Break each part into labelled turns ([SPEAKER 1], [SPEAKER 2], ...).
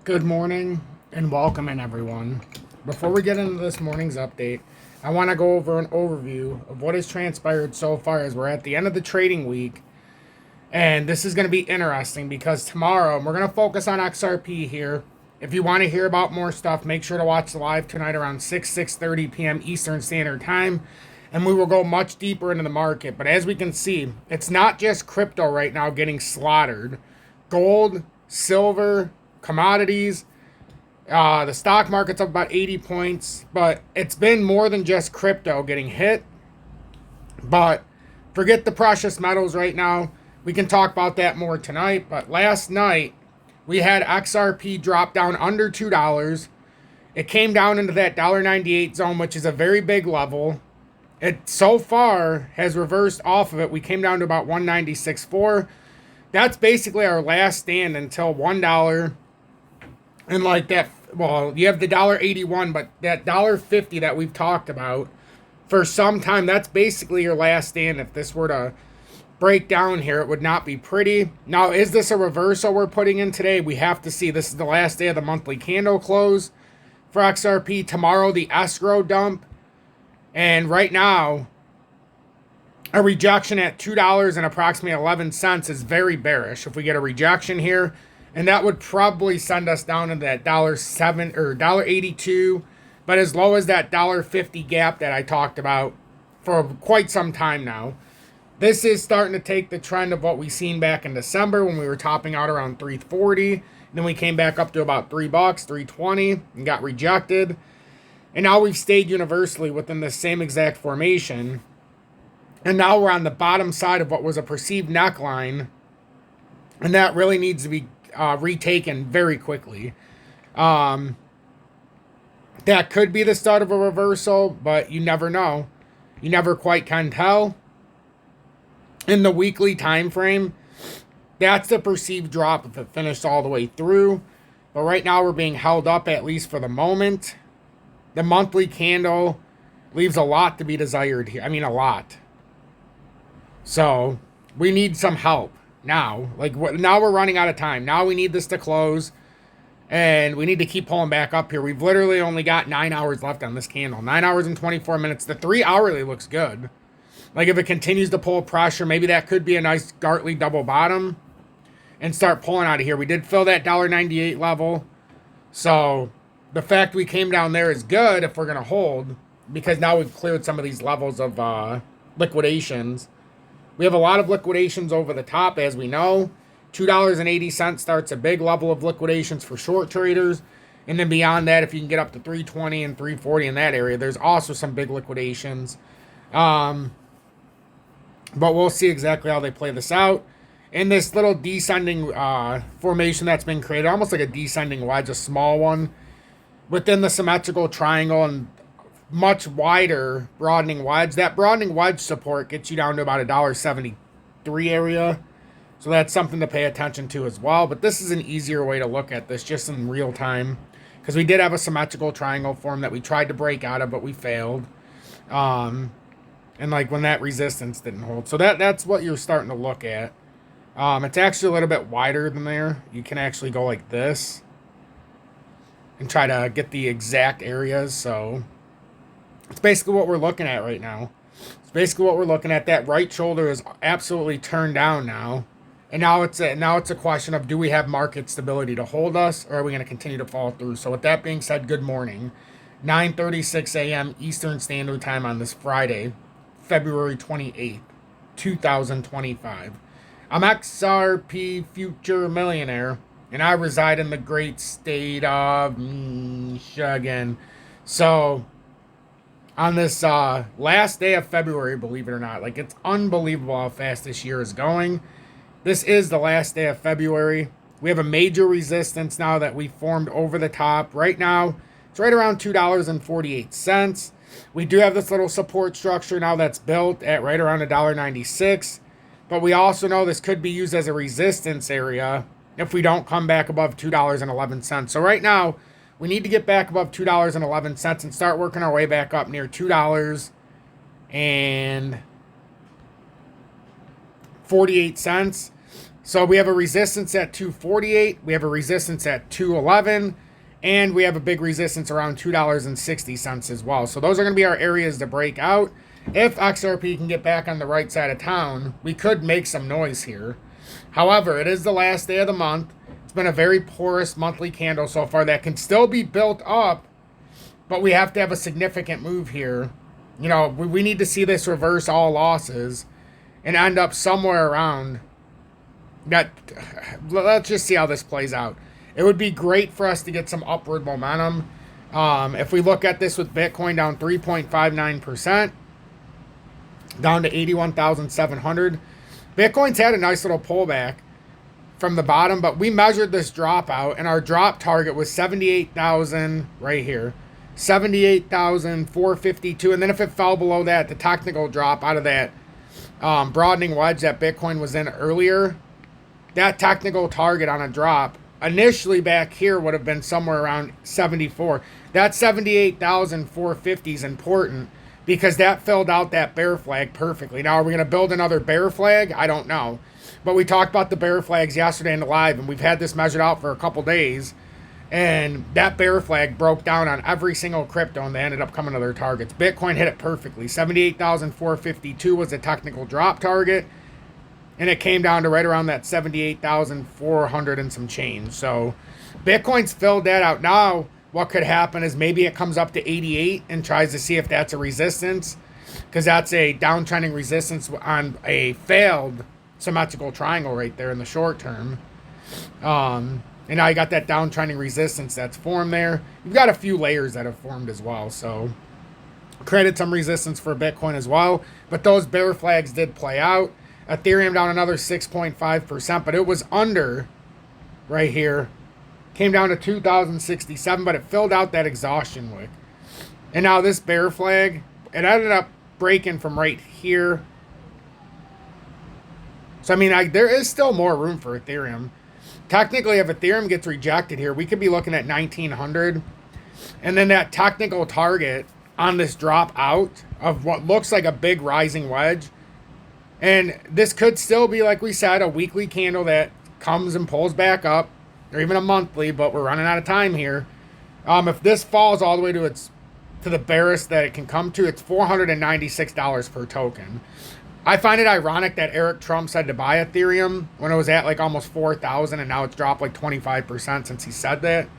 [SPEAKER 1] Good morning and welcome in, everyone. Before we get into this morning's update, I want to go over an overview of what has transpired so far as we're at the end of the trading week. And this is going to be interesting because tomorrow we're going to focus on XRP here. If you want to hear about more stuff, make sure to watch the live tonight around 6:30 p.m. Eastern Standard Time. And we will go much deeper into the market. But as we can see, it's not just crypto right now getting slaughtered. Gold, silver, commodities, the stock market's up about 80 points, but it's been more than just crypto getting hit. But forget the precious metals right now. We can talk about that more tonight. But last night, we had XRP drop down under $2. It came down into that $1.98 zone, which is a very big level. It so far has reversed off of it. We came down to about 196.4. That's basically our last stand until $1. And like that, well, you have the $1.81, but that $1.50 that we've talked about for some time, that's basically your last stand. If this were to break down here, it would not be pretty. Now, is this a reversal we're putting in today? We have to see. This is the last day of the monthly candle close for XRP. Tomorrow, the escrow dump. And right now, a rejection at $2 and approximately 11 cents is very bearish. If we get a rejection here, and that would probably send us down to that $1.07 or $1.82, but as low as that $1.50 gap that I talked about for quite some time now. This is starting to take the trend of what we seen back in December when we were topping out around 340. Then we came back up to about $3, 320, and got rejected. And now we've stayed universally within the same exact formation. And now we're on the bottom side of what was a perceived neckline. And that really needs to be retaken very quickly. That could be the start of a reversal, but you never know. You never quite can tell. In the weekly time frame, that's the perceived drop if it finished all the way through. But right now we're being held up, at least for the moment. The monthly candle leaves a lot to be desired here. I mean, a lot. So we need some help now. Now we're running out of time. Now we need this to close. And we need to keep pulling back up here. We've literally only got 9 hours left on this candle. 9 hours and 24 minutes. The 3 hourly looks good. Like if it continues to pull pressure, maybe that could be a nice Gartley double bottom. And start pulling out of here. We did fill that $1.98 level. So the fact we came down there is good if we're going to hold. Because now we've cleared some of these levels of liquidations. We have a lot of liquidations over the top, as we know. $2.80 starts a big level of liquidations for short traders. And then beyond that, if you can get up to 320 and 340 in that area, there's also some big liquidations. But we'll see exactly how they play this out. In this little descending formation that's been created, almost like a descending wedge, a small one, within the symmetrical triangle and much wider broadening wedge. That broadening wedge support gets you down to about $1.73 area. So that's something to pay attention to as well. But this is an easier way to look at this just in real time. Because we did have a symmetrical triangle form that we tried to break out of, but we failed. And like when that resistance didn't hold. So that's what you're starting to look at. It's actually a little bit wider than there. You can actually go like this. And try to get the exact areas. So it's basically what we're looking at right now. It's basically what we're looking at. That right shoulder is absolutely turned down now. And now it's a question of, do we have market stability to hold us, or are we going to continue to fall through? So with that being said, good morning. 9:36 a.m. Eastern Standard Time on this Friday, February 28th, 2025. I'm XRP Future Millionaire, and I reside in the great state of Michigan. So on this last day of February, believe it or not, like it's unbelievable how fast this year is going. This is the last day of February. We have a major resistance now that we formed over the top. Right now, it's right around $2.48. We do have this little support structure now that's built at right around $1.96. But we also know this could be used as a resistance area if we don't come back above $2.11. So right now, we need to get back above $2.11 and start working our way back up near $2.48. So we have a resistance at 248, we have a resistance at 211, and we have a big resistance around $2.60 as well. So those are going to be our areas to break out. If XRP can get back on the right side of town, we could make some noise here. However, it is the last day of the month. It's been a very porous monthly candle so far that can still be built up, but we have to have a significant move here. You know, we need to see this reverse all losses and end up somewhere around that. Let's just see how this plays out. It would be great for us to get some upward momentum. If we look at this with Bitcoin down 3.59%, down to 81,700. Bitcoin's had a nice little pullback from the bottom, but we measured this drop out, and our drop target was 78,000 right here. 78,452, and then if it fell below that, the technical drop out of that broadening wedge that Bitcoin was in earlier, that technical target on a drop initially back here would have been somewhere around 74. That 78,450 is important because that filled out that bear flag perfectly. Now, are we going to build another bear flag? I don't know. But we talked about the bear flags yesterday in the live, and we've had this measured out for a couple days. And that bear flag broke down on every single crypto, and they ended up coming to their targets. Bitcoin hit it perfectly. 78,452 was the technical drop target, and it came down to right around that 78,400 and some change. So Bitcoin's filled that out. Now, what could happen is maybe it comes up to 88 and tries to see if that's a resistance, because that's a downtrending resistance on a failed symmetrical triangle right there in the short term. And now you got that downtrending resistance that's formed there. You've got a few layers that have formed as well. So created some resistance for Bitcoin as well. But those bear flags did play out. Ethereum down another 6.5%, but it was under right here. Came down to 2,067, but it filled out that exhaustion wick. And now this bear flag, it ended up breaking from right here. So, I mean, there is still more room for Ethereum. Technically, if Ethereum gets rejected here, we could be looking at 1,900. And then that technical target on this drop out of what looks like a big rising wedge. And this could still be, like we said, a weekly candle that comes and pulls back up, or even a monthly, but we're running out of time here. If this falls all the way to the barest that it can come to, it's $496 per token. I find it ironic that Eric Trump said to buy Ethereum when it was at like almost 4,000, and now it's dropped like 25% since he said that.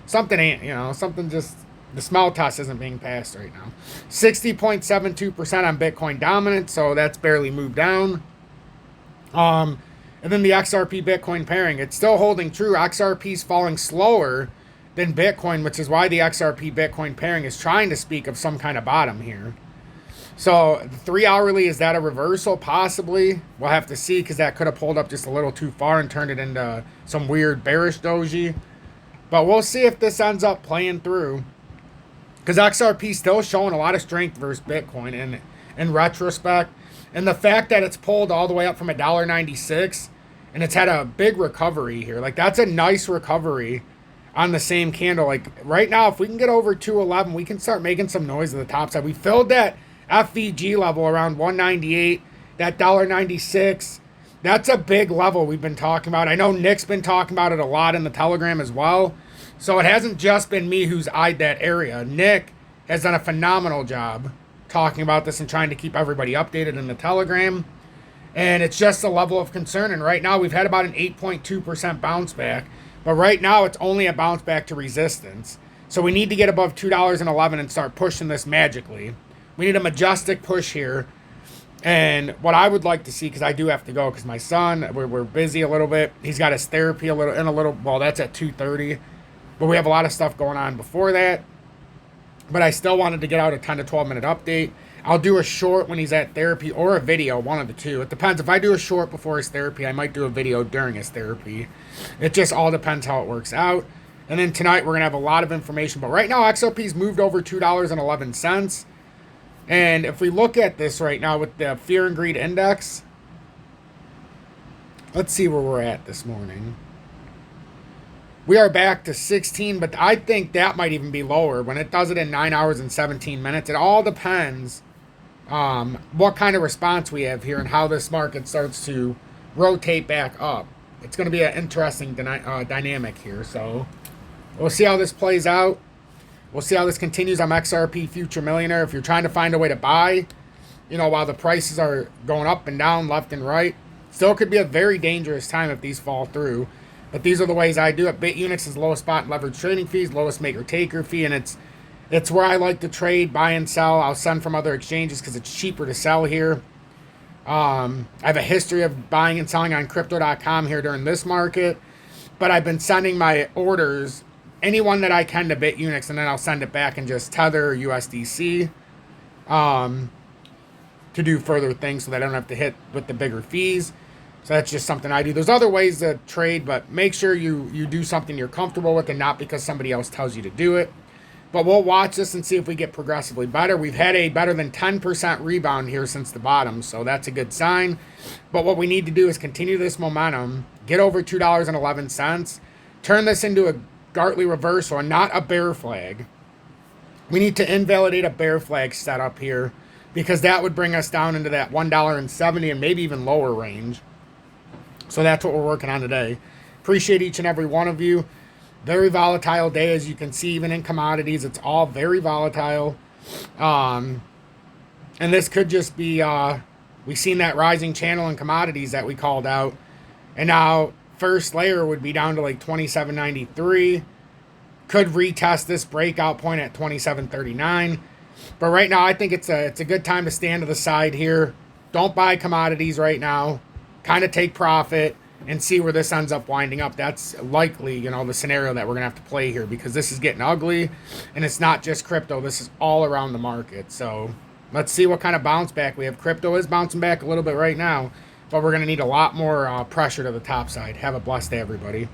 [SPEAKER 1] Something ain't, something just, the smell test isn't being passed right now. 60.72% on Bitcoin dominant, so that's barely moved down. And then the XRP Bitcoin pairing, it's still holding true. XRP's falling slower than Bitcoin, which is why the XRP Bitcoin pairing is trying to speak of some kind of bottom here. So the 3 hourly, is that a reversal? Possibly. We'll have to see, because that could have pulled up just a little too far and turned it into some weird bearish doji. But we'll see if this ends up playing through, because XRP is still showing a lot of strength versus Bitcoin in retrospect. And the fact that it's pulled all the way up from $1.96 and it's had a big recovery here, like that's a nice recovery on the same candle. Like right now, if we can get over 211, we can start making some noise at the top side. We filled that FVG level around 198, that $1.96. That's a big level we've been talking about. I know Nick's been talking about it a lot in the Telegram as well. So it hasn't just been me who's eyed that area. Nick has done a phenomenal job talking about this and trying to keep everybody updated in the Telegram. And it's just a level of concern. And right now we've had about an 8.2% bounce back. But right now it's only a bounce back to resistance. So we need to get above $2.11 and start pushing this magically. We need a majestic push here. And what I would like to see, because I do have to go, because my son, we're busy a little bit. He's got his therapy well, that's at 2:30. But we have a lot of stuff going on before that. But I still wanted to get out a 10 to 12 minute update. I'll do a short when he's at therapy, or a video, one of the two. It depends. If I do a short before his therapy, I might do a video during his therapy. It just all depends how it works out. And then tonight we're going to have a lot of information. But right now XRP's moved over $2.11. And if we look at this right now with the Fear and Greed Index, let's see where we're at this morning. We are back to 16, but I think that might even be lower when it does it in 9 hours and 17 minutes. It all depends what kind of response we have here and how this market starts to rotate back up. it's going to be an interesting dynamic here. So we'll see how this plays out. We'll see how this continues. I'm XRP Future Millionaire. If you're trying to find a way to buy, you know, while the prices are going up and down, left and right, still could be a very dangerous time if these fall through. But these are the ways I do it. BITUNIX is lowest spot and leverage trading fees, lowest maker-taker fee, and it's where I like to trade, buy and sell. I'll send from other exchanges because it's cheaper to sell here. I have a history of buying and selling on crypto.com here during this market, but I've been sending my orders, anyone that I can, to BITUNIX, and then I'll send it back and just tether USDC to do further things so that I don't have to hit with the bigger fees. So that's just something I do. There's other ways to trade, but make sure you do something you're comfortable with and not because somebody else tells you to do it. But we'll watch this and see if we get progressively better. We've had a better than 10% rebound here since the bottom, so that's a good sign. But what we need to do is continue this momentum, get over $2.11, turn this into a Gartley reversal and not a bear flag. We need to invalidate a bear flag setup here because that would bring us down into that $1.70 and maybe even lower range. So that's what we're working on today. Appreciate each and every one of you. Very volatile day, as you can see, even in commodities. It's all very volatile. And this could just be, we've seen that rising channel in commodities that we called out. And now first layer would be down to like 27.93. Could retest this breakout point at 27.39. But right now, I think it's a good time to stand to the side here. Don't buy commodities right now. Kind of take profit and see where this ends up winding up. That's likely, you know, the scenario that we're going to have to play here because this is getting ugly. And it's not just crypto. This is all around the market. So let's see what kind of bounce back we have. Crypto is bouncing back a little bit right now, but we're going to need a lot more pressure to the top side. Have a blessed day, everybody.